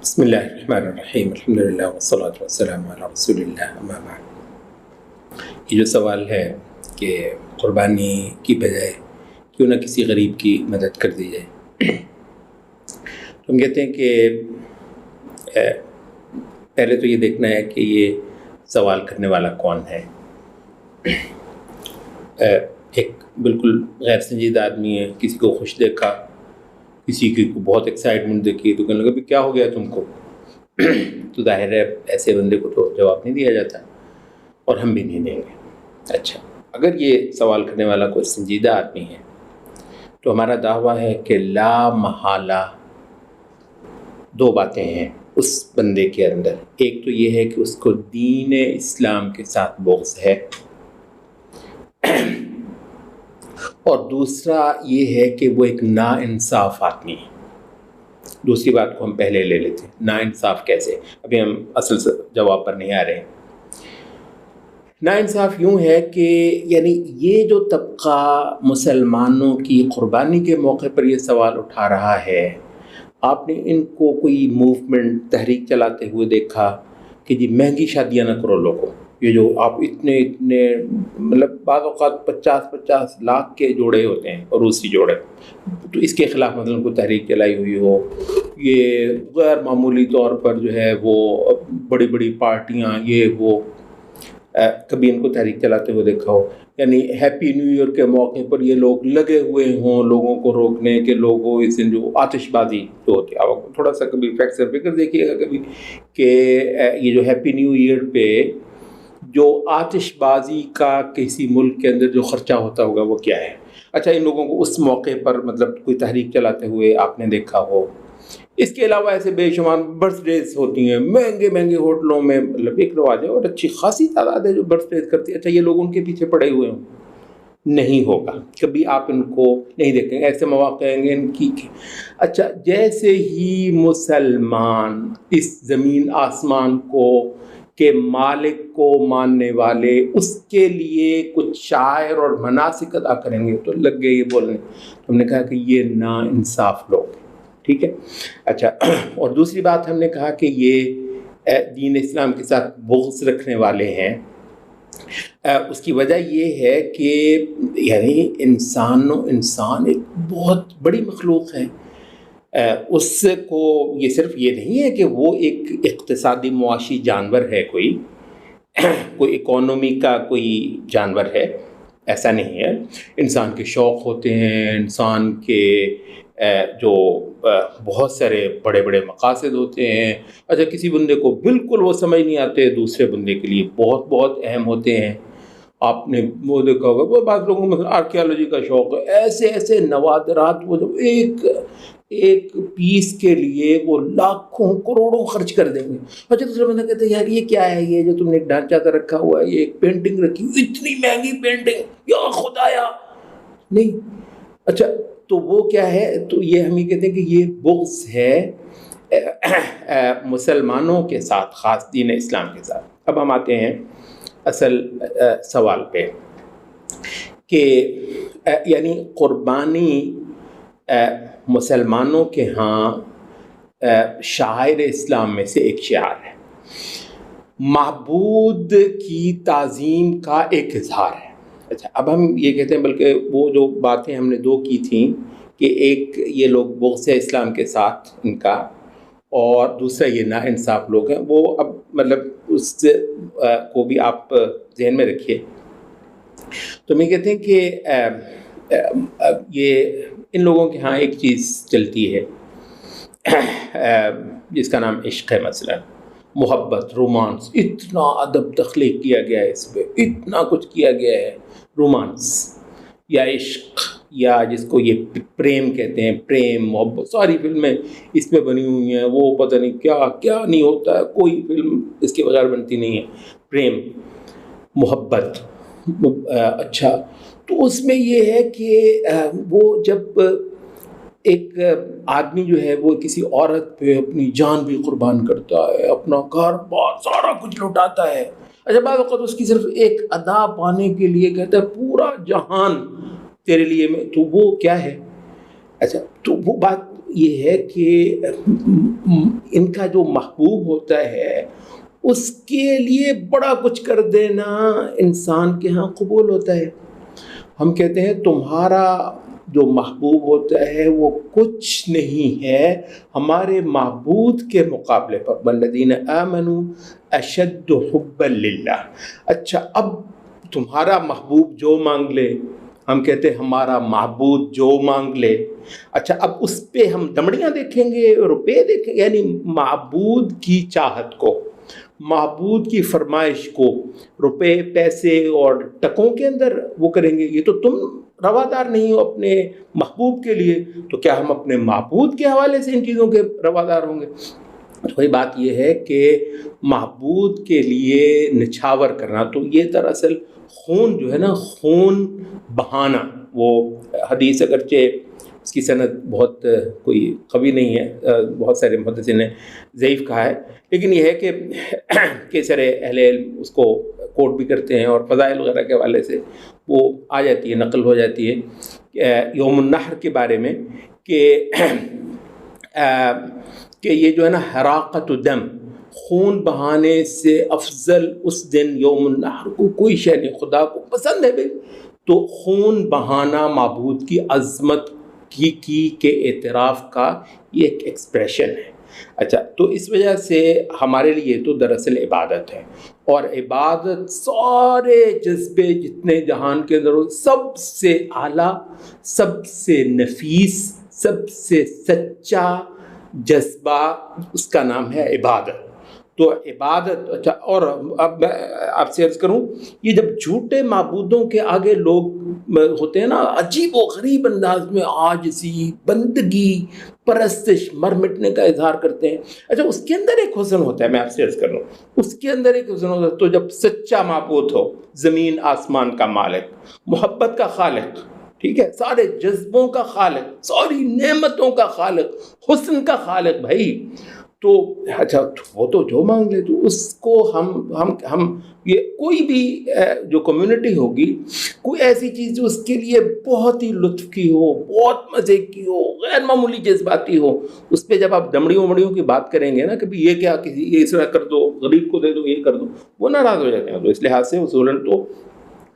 بسم اللہ الرحمن الرحیم الحمدللہ والصلاۃ والسلام علی رسول اللہ اما بعد۔ یہ جو سوال ہے کہ قربانی کی بجائے کیوں نہ کسی غریب کی مدد کر دی جائے، تو ہم کہتے ہیں کہ پہلے تو یہ دیکھنا ہے کہ یہ سوال کرنے والا کون ہے۔ ایک بالکل غیر سنجیدہ آدمی ہے، کسی کو خوش دیکھا، کسی کی بہت ایکسائٹمنٹ دیکھی تو کہنے لگا بھی کیا ہو گیا تم کو، تو ظاہر ہے ایسے بندے کو تو جواب نہیں دیا جاتا اور ہم بھی نہیں دیں گے۔ اچھا، اگر یہ سوال کرنے والا کوئی سنجیدہ آدمی ہے تو ہمارا دعویٰ ہے کہ لا محالہ دو باتیں ہیں اس بندے کے اندر۔ ایک تو یہ ہے کہ اس کو دین اسلام کے ساتھ بغض ہے، اور دوسرا یہ ہے کہ وہ ایک ناانصاف آدمی ہے۔ دوسری بات کو ہم پہلے لے لیتے ہیں، ناانصاف کیسے؟ ابھی ہم اصل جواب پر نہیں آ رہے ہیں۔ ناانصاف یوں ہے کہ یعنی یہ جو طبقہ مسلمانوں کی قربانی کے موقع پر یہ سوال اٹھا رہا ہے، آپ نے ان کو کوئی موومنٹ تحریک چلاتے ہوئے دیکھا کہ جی مہنگی شادیاں نہ کرو لوگوں، یہ جو آپ اتنے مطلب بعض اوقات 50 لاکھ کے جوڑے ہوتے ہیں اور روسی جوڑے، تو اس کے خلاف مثلا کوئی تحریک چلائی ہوئی ہو، یہ غیر معمولی طور پر جو ہے وہ بڑی بڑی پارٹیاں، یہ وہ کبھی ان کو تحریک چلاتے ہوئے دیکھا ہو، یعنی ہیپی نیو ایئر کے موقع پر یہ لوگ لگے ہوئے ہوں لوگوں کو روکنے کے، لوگوں اس دن جو آتش بازی جو ہوتی ہے، آپ تھوڑا سا کبھی فیکٹ فکر دیکھیے گا کبھی کہ یہ جو ہیپی نیو ایئر پہ جو آتش بازی کا کسی ملک کے اندر جو خرچہ ہوتا ہوگا وہ کیا ہے۔ اچھا، ان لوگوں کو اس موقع پر مطلب کوئی تحریک چلاتے ہوئے آپ نے دیکھا ہو۔ اس کے علاوہ ایسے بے شمار برتھ ڈیز ہوتی ہیں مہنگے ہوٹلوں میں، مطلب ایک رواج ہے اور اچھی خاصی تعداد ہے جو برتھ ڈیز کرتی ہے۔ اچھا، یہ لوگ ان کے پیچھے پڑے ہوئے ہوں؟ نہیں ہوگا، کبھی آپ ان کو نہیں دیکھیں گے، ایسے مواقع ہیں گے ان کی۔ اچھا، جیسے ہی مسلمان اس زمین آسمان کو کہ مالک کو ماننے والے اس کے لیے کچھ شعائر اور مناسک ادا کریں گے تو لگ گئے یہ بولنے، ہم نے کہا کہ یہ ناانصاف لوگ ہیں، ٹھیک ہے۔ اچھا، اور دوسری بات ہم نے کہا کہ یہ دین اسلام کے ساتھ بغض رکھنے والے ہیں۔ اس کی وجہ یہ ہے کہ یعنی انسان ایک بہت بڑی مخلوق ہے، اس کو یہ صرف یہ نہیں ہے کہ وہ ایک اقتصادی معاشی جانور ہے، کوئی اکانومی کا کوئی جانور ہے، ایسا نہیں ہے۔ انسان کے شوق ہوتے ہیں، انسان کے جو بہت سارے بڑے بڑے مقاصد ہوتے ہیں۔ اچھا، کسی بندے کو بالکل وہ سمجھ نہیں آتے، دوسرے بندے کے لیے بہت بہت اہم ہوتے ہیں۔ آپ نے وہ دیکھا ہوگا، وہ بعض لوگوں میں آرکیالوجی کا شوق ہے، ایسے نوادرات وہ جو ایک پیس کے لیے وہ لاکھوں کروڑوں خرچ کر دیں گے۔ اچھا، دوسرا بندہ کہتا ہے یار یہ کیا ہے، یہ جو تم نے ایک ڈھانچہ تو رکھا ہوا ہے، یہ ایک پینٹنگ رکھی ہوئی، اتنی مہنگی پینٹنگ، یا خدایا نہیں۔ اچھا، تو وہ کیا ہے؟ تو یہ ہم یہ کہتے ہیں کہ یہ بغض ہے مسلمانوں کے ساتھ، خاص دین اسلام کے ساتھ۔ اب ہم آتے ہیں اصل سوال پہ کہ یعنی قربانی مسلمانوں کے ہاں شعائر اسلام میں سے ایک شعار ہے، معبود کی تعظیم کا ایک اظہار ہے۔ اچھا، اب ہم یہ کہتے ہیں، بلکہ وہ جو باتیں ہم نے دو کی تھیں کہ ایک یہ لوگ بغض اسلام کے ساتھ ان کا، اور دوسرا یہ ناانصاف لوگ ہیں، وہ اب مطلب اس کو بھی آپ ذہن میں رکھیے۔ تو ہم یہ کہتے ہیں کہ یہ ان لوگوں کے ہاں ایک چیز چلتی ہے جس کا نام عشق ہے، مثلا محبت، رومانس، اتنا ادب تخلیق کیا گیا ہے اس پہ، اتنا کچھ کیا گیا ہے، رومانس یا عشق یا جس کو یہ پریم کہتے ہیں، پریم، محبت، ساری فلمیں اس پہ بنی ہوئی ہیں، وہ پتہ نہیں کیا نہیں ہوتا ہے، کوئی فلم اس کے بغیر بنتی نہیں ہے، پریم، محبت۔ اچھا، تو اس میں یہ ہے کہ وہ جب ایک آدمی جو ہے وہ کسی عورت پہ اپنی جان بھی قربان کرتا ہے، اپنا گھر بار سارا کچھ لوٹاتا ہے، اچھا بعض وقت اس کی صرف ایک ادا پانے کے لیے کہتا ہے پورا جہان تیرے لیے میں، تو وہ کیا ہے؟ اچھا، تو وہ بات یہ ہے کہ ان کا جو محبوب ہوتا ہے اس کے لیے بڑا کچھ کر دینا انسان کے ہاں قبول ہوتا ہے. ہم کہتے ہیں تمہارا جو محبوب ہوتا ہے وہ کچھ نہیں ہے ہمارے معبود کے مقابلے پر. والذین آمنوا اشد حبا للہ. اچھا اب تمہارا محبوب جو مانگ لے, ہم کہتے ہیں ہمارا معبود جو مانگ لے. اچھا اب اس پہ ہم دمڑیاں دیکھیں گے, روپے دیکھیں گے, یعنی معبود کی چاہت کو, معبود کی فرمائش کو روپے پیسے اور ٹکوں کے اندر وہ کریں گے. یہ تو تم روادار نہیں ہو اپنے محبوب کے لیے, تو کیا ہم اپنے معبود کے حوالے سے ان چیزوں کے روادار ہوں گے؟ وہی بات یہ ہے کہ معبود کے لیے نچھاور کرنا, تو یہ دراصل خون جو ہے نا, خون بہانا. وہ حدیث اگرچہ اس کی سند بہت کوئی قوی نہیں ہے, بہت سارے محدثین نے ضعیف کہا ہے, لیکن یہ ہے کہ سارے اہل علم اس کو کوٹ بھی کرتے ہیں اور فضائل وغیرہ کے حوالے سے وہ آ جاتی ہے, نقل ہو جاتی ہے یوم النحر کے بارے میں کہ یہ جو ہے نا حراقت دم, خون بہانے سے افضل اس دن یوم النحر کو کوئی شے نہیں. خدا کو پسند ہے بھائی تو خون بہانا معبود کی عظمت کی کے اعتراف کا یہ ایک ایکسپریشن ہے. اچھا تو اس وجہ سے ہمارے لیے تو دراصل عبادت ہے, اور عبادت سارے جذبے جتنے جہان کے اندر سب سے اعلیٰ, سب سے نفیس, سب سے سچا جذبہ اس کا نام ہے عبادت. تو عبادت. اچھا اور اب میں آپ سے عرض کروں, یہ جب جھوٹے معبودوں کے آگے لوگ ہوتے ہیں نا, عجیب و غریب انداز میں عاجزی, بندگی, پرستش, مر مٹنے کا اظہار کرتے ہیں. اچھا اس کے اندر ایک حسن ہوتا ہے, میں آپ سے عرض کر رہا ہوں, اس کے اندر ایک حسن ہوتا ہے. تو جب سچا معبود ہو, زمین آسمان کا مالک, محبت کا خالق, ٹھیک ہے, سارے جذبوں کا خالق, ساری نعمتوں کا خالق, حسن کا خالق بھائی, تو اچھا وہ تو جو مانگ لے, تو اس کو ہم یہ کوئی بھی جو کمیونٹی ہوگی, کوئی ایسی چیز جو اس کے لیے بہت ہی لطف کی ہو, بہت مزے کی ہو, غیر معمولی جذباتی ہو, اس پہ جب آپ دمڑیوں کی بات کریں گے نا کہ یہ کیا, کسی یہ اس طرح کر دو, غریب کو دے دو, یہ کر دو, وہ ناراض ہو جاتے ہیں. تو اس لحاظ سے اصولاً تو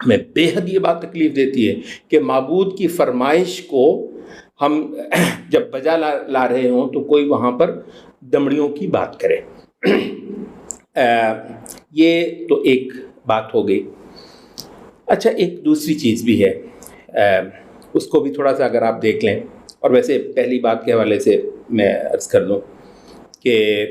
ہمیں بے حد یہ بات تکلیف دیتی ہے کہ معبود کی فرمائش کو ہم جب بجا لا رہے ہوں تو کوئی وہاں پر دمڑیوں کی بات کرے. یہ تو ایک بات ہو گئی. اچھا ایک دوسری چیز بھی ہے, اس کو بھی تھوڑا سا اگر آپ دیکھ لیں, اور ویسے پہلی بات کے حوالے سے میں عرض کر دوں کہ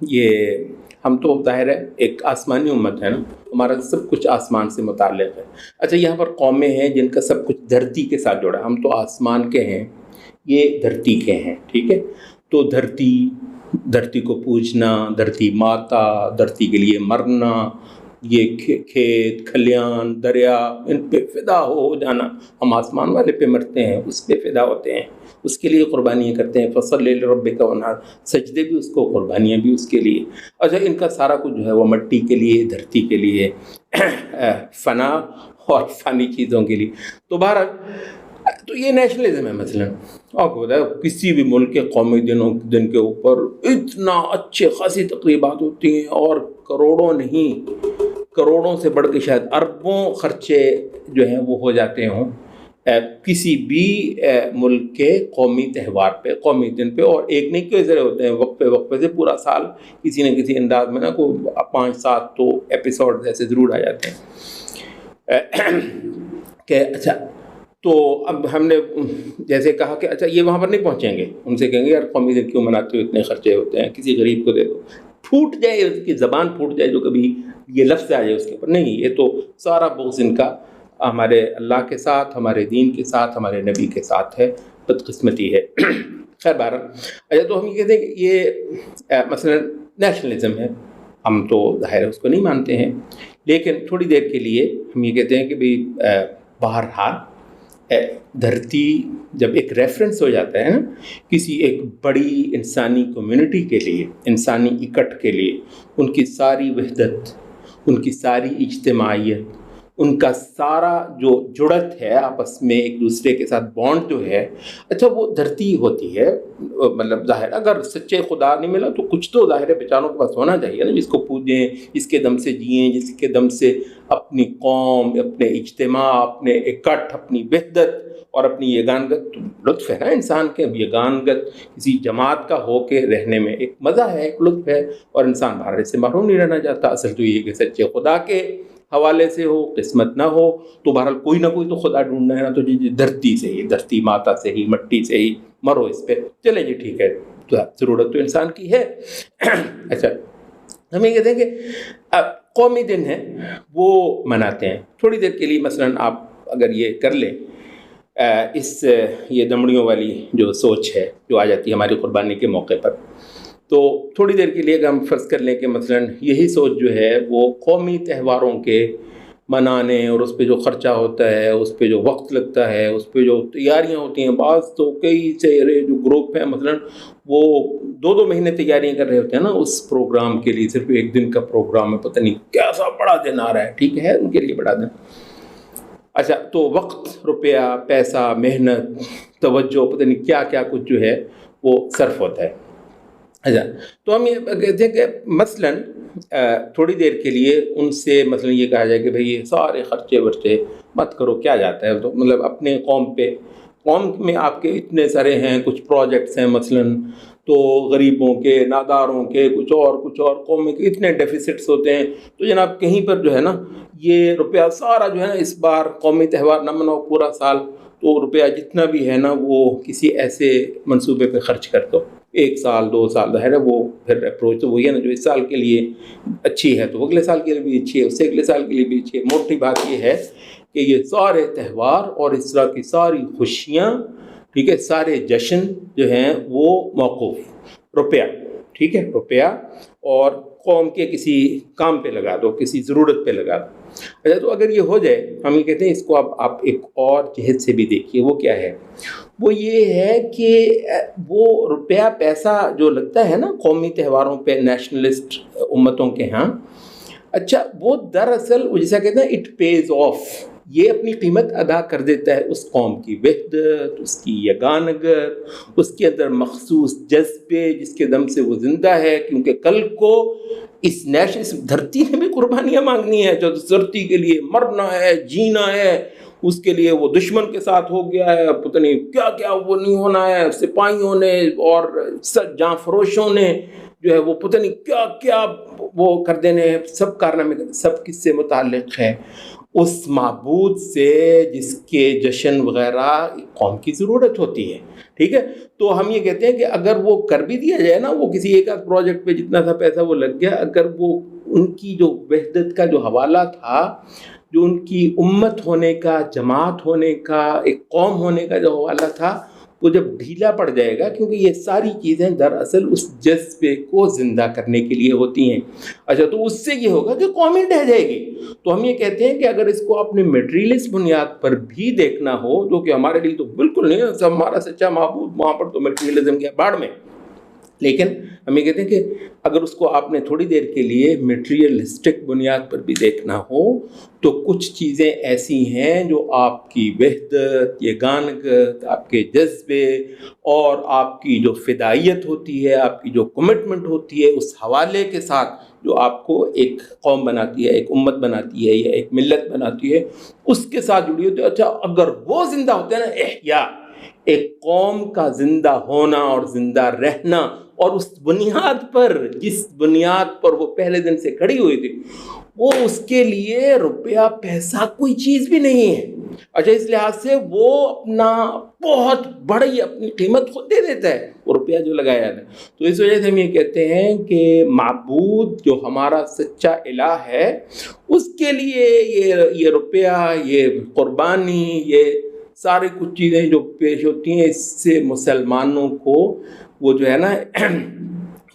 یہ ہم تو ظاہر ہے ایک آسمانی امت ہے نا, ہمارا سب کچھ آسمان سے متعلق ہے. اچھا یہاں پر قومیں ہیں جن کا سب کچھ دھرتی کے ساتھ جڑا ہے, ہم تو آسمان کے ہیں, یہ دھرتی کے ہیں, ٹھیک ہے. تو دھرتی کو پوجنا, دھرتی ماتا, دھرتی کے لیے مرنا, یہ کھیت کھلیان دریا, ان پہ فدا ہو جانا. ہم آسمان والے پہ مرتے ہیں, اس پہ فدا ہوتے ہیں, اس کے لیے قربانیاں کرتے ہیں. فصلی لربک وانحر, سجدے بھی اس کو, قربانیاں بھی اس کے لیے. اچھا ان کا سارا کچھ جو ہے وہ مٹی کے لیے, دھرتی کے لیے, فنا اور فانی چیزوں کے لیے. تو بہرحال تو یہ نیشنلزم ہے مثلاً. آپ کو بتایا کسی بھی ملک کے قومی دن کے اوپر اتنا اچھے خاصی تقریبات ہوتی ہیں, اور کروڑوں نہیں, کروڑوں سے بڑھ کے شاید اربوں خرچے جو ہیں وہ ہو جاتے ہوں کسی بھی ملک کے قومی تہوار پہ, قومی دن پہ. اور ایک نہیں کئی سارے ہوتے ہیں, وقفے سے پورا سال کسی نہ کسی انداز میں نا کو 5-7 تو ایپیسوڈ ایسے ضرور آ جاتے ہیں کہ اچھا تو اب ہم نے جیسے کہا کہ اچھا یہ وہاں پر نہیں پہنچیں گے, ان سے کہیں گے یار قومی دن کیوں مناتے ہو, اتنے خرچے ہوتے ہیں, کسی غریب کو دے دو. پھوٹ جائے اس کی زبان, پھوٹ جائے جو کبھی یہ لفظ آ جائے اس کے اوپر. نہیں, یہ تو سارا بغض ان کا ہمارے اللہ کے ساتھ, ہمارے دین کے ساتھ, ہمارے نبی کے ساتھ ہے, بدقسمتی ہے. خیر بہرحال اچھا تو ہم یہ کہتے ہیں کہ یہ مثلا نیشنلزم ہے, ہم تو ظاہر ہے اس کو نہیں مانتے ہیں, لیکن تھوڑی دیر کے لیے ہم یہ کہتے ہیں کہ بھئی بہرحال دھرتی جب ایک ریفرنس ہو جاتا ہے نا کسی ایک بڑی انسانی کمیونٹی کے لیے, انسانی اکٹھ کے لیے, ان کی ساری وحدت, ان کی ساری اجتماعیت, ان کا سارا جو جڑت ہے آپس میں ایک دوسرے کے ساتھ بانڈ جو ہے، اچھا وہ دھرتی ہوتی ہے، مطلب ظاہر اگر سچے خدا نہیں ملا تو کچھ تو ظاہر ہے بیچاروں کے پاس ہونا چاہیے نا، جس کو پوجیں، جس کے دم سے جئیں، جس کے دم سے اپنی قوم، اپنے اجتماع، اپنے اکٹھ، اپنی وحدت اور اپنی یگانگت، لطف ہے نا انسان کے یگانگت کسی جماعت کا ہو کے رہنے میں ایک مزہ ہے، ایک لطف ہے، اور انسان باہر سے محروم نہیں رہنا چاہتا۔ اصل تو یہ کہ سچے خدا کے حوالے سے ہو، قسمت نہ ہو تو بہرحال کوئی نہ کوئی تو خدا ڈھونڈنا ہے نا، تو جی دھرتی سے ہی، دھرتی ماتا سے ہی، مٹی سے ہی مرو اس پہ، چلے جی ٹھیک ہے، ضرورت تو انسان کی ہے۔ اچھا ہم یہ کہتے ہیں کہ قومی دن ہے وہ مناتے ہیں تھوڑی دیر کے لیے، مثلاً آپ اگر یہ کر لیں اس یہ دمڑیوں والی جو سوچ ہے جو آ جاتی ہے ہماری قربانی کے موقع پر، تو تھوڑی دیر کے لیے اگر ہم فرض کر لیں کہ مثلاً یہی سوچ جو ہے وہ قومی تہواروں کے منانے اور اس پہ جو خرچہ ہوتا ہے، اس پہ جو وقت لگتا ہے، اس پہ جو تیاریاں ہوتی ہیں، بعض تو کئی سارے جو گروپ ہیں مثلاً وہ 2 مہینے تیاریاں کر رہے ہوتے ہیں نا اس پروگرام کے لیے، صرف ایک دن کا پروگرام ہے، پتہ نہیں کیسا بڑا دن آ رہا ہے، ٹھیک ہے ان کے لیے بڑا دن۔ اچھا تو وقت، روپیہ، پیسہ، محنت، توجہ، پتہ نہیں کیا کیا کچھ جو ہے وہ صرف ہوتا ہے۔ اچھا تو ہم یہ کہتے ہیں کہ مثلاً تھوڑی دیر کے لیے ان سے مثلاً یہ کہا جائے کہ بھئی یہ سارے خرچے ورچے مت کرو، کیا جاتا ہے، تو مطلب اپنے قوم پہ، قوم میں آپ کے اتنے سارے ہیں، کچھ پروجیکٹس ہیں مثلاً، تو غریبوں کے، ناداروں کے، کچھ اور قوم میں اتنے ڈیفیسٹس ہوتے ہیں، تو جناب کہیں پر جو ہے نا یہ روپیہ سارا جو ہے نا اس بار قومی تہوار نہ مناؤ پورا سال، تو روپیہ جتنا بھی ہے نا وہ کسی ایسے منصوبے پہ خرچ کر دو، 1 سال 2 سال، ظاہر ہے وہ پھر اپروچ تو وہی ہے نا، جو اس سال کے لیے اچھی ہے تو اگلے سال کے لیے بھی اچھی ہے، اس سے اگلے سال کے لیے بھی اچھی ہے۔ موٹی بات یہ ہے کہ یہ سارے تہوار اور اس طرح کی ساری خوشیاں، ٹھیک ہے، سارے جشن جو ہیں وہ موقوف، روپیہ، ٹھیک ہے، روپیہ اور قوم کے کسی کام پہ لگا دو، کسی ضرورت پہ لگا دو۔ اچھا تو اگر یہ ہو جائے، ہم یہ کہتے ہیں اس کو اب آپ ایک اور جہت سے بھی دیکھیے، وہ کیا ہے، وہ یہ ہے کہ وہ روپیہ پیسہ جو لگتا ہے نا قومی تہواروں پہ نیشنلسٹ امتوں کے ہاں، اچھا وہ دراصل جیسا کہتے ہیں اٹ پیز آف، یہ اپنی قیمت ادا کر دیتا ہے اس قوم کی وحدت، اس کی یگانگت، اس کے اندر مخصوص جذبے جس کے دم سے وہ زندہ ہے، کیونکہ کل کو اس دھرتی نے بھی قربانیاں مانگنی ہے، جو دھرتی کے لیے مرنا ہے، جینا ہے، اس کے لیے وہ دشمن کے ساتھ ہو گیا ہے، پتہ نہیں کیا کیا وہ نہیں ہونا ہے، سپاہیوں نے اور جاں فروشوں نے جو ہے وہ پتہ نہیں کیا کیا وہ کر دینے ہیں، سب کارنامے، سب کس سے متعلق ہے، اس معبود سے جس کے جشن وغیرہ قوم کی ضرورت ہوتی ہے، ٹھیک ہے۔ تو ہم یہ کہتے ہیں کہ اگر وہ کر بھی دیا جائے نا، وہ کسی ایک آدھ پروجیکٹ پہ جتنا سا پیسہ وہ لگ گیا، اگر وہ ان کی جو وحدت کا جو حوالہ تھا، جو ان کی امت ہونے کا، جماعت ہونے کا، ایک قوم ہونے کا جو حوالہ تھا، وہ جب ڈھیلا پڑ جائے گا، کیونکہ یہ ساری چیزیں دراصل اس جذبے کو زندہ کرنے کے لیے ہوتی ہیں۔ اچھا تو اس سے یہ ہوگا کہ قوم ہی ڈہ جائے گی۔ تو ہم یہ کہتے ہیں کہ اگر اس کو اپنے میٹریلسٹ بنیاد پر بھی دیکھنا ہو، جو کہ ہمارے لیے تو بالکل نہیں ہے، ہمارا سچا معبود وہاں پر تو میٹریلزم کے باڑ میں، لیکن ہم یہ کہتے ہیں کہ اگر اس کو آپ نے تھوڑی دیر کے لیے میٹریلسٹک بنیاد پر بھی دیکھنا ہو، تو کچھ چیزیں ایسی ہیں جو آپ کی وحدت، یگانگت، آپ کے جذبے اور آپ کی جو فدائیت ہوتی ہے، آپ کی جو کمٹمنٹ ہوتی ہے، اس حوالے کے ساتھ جو آپ کو ایک قوم بناتی ہے، ایک امت بناتی ہے یا ایک ملت بناتی ہے، اس کے ساتھ جڑی ہوتی ہے۔ اچھا اگر وہ زندہ ہوتے ہیں نا، احیاء، ایک قوم کا زندہ ہونا اور زندہ رہنا، اور اس بنیاد پر، جس بنیاد پر وہ پہلے دن سے کھڑی ہوئی تھی، وہ اس کے لیے روپیہ پیسہ کوئی چیز بھی نہیں ہے۔ اچھا اس لحاظ سے وہ اپنا بہت بڑی اپنی قیمت خود دے دیتا ہے، وہ روپیہ جو لگایا ہے۔ تو اس وجہ سے ہم یہ کہتے ہیں کہ معبود جو ہمارا سچا الہ ہے، اس کے لیے یہ روپیہ، یہ قربانی، یہ ساری کچھ چیزیں جو پیش ہوتی ہیں، اس سے مسلمانوں کو وہ جو ہے نا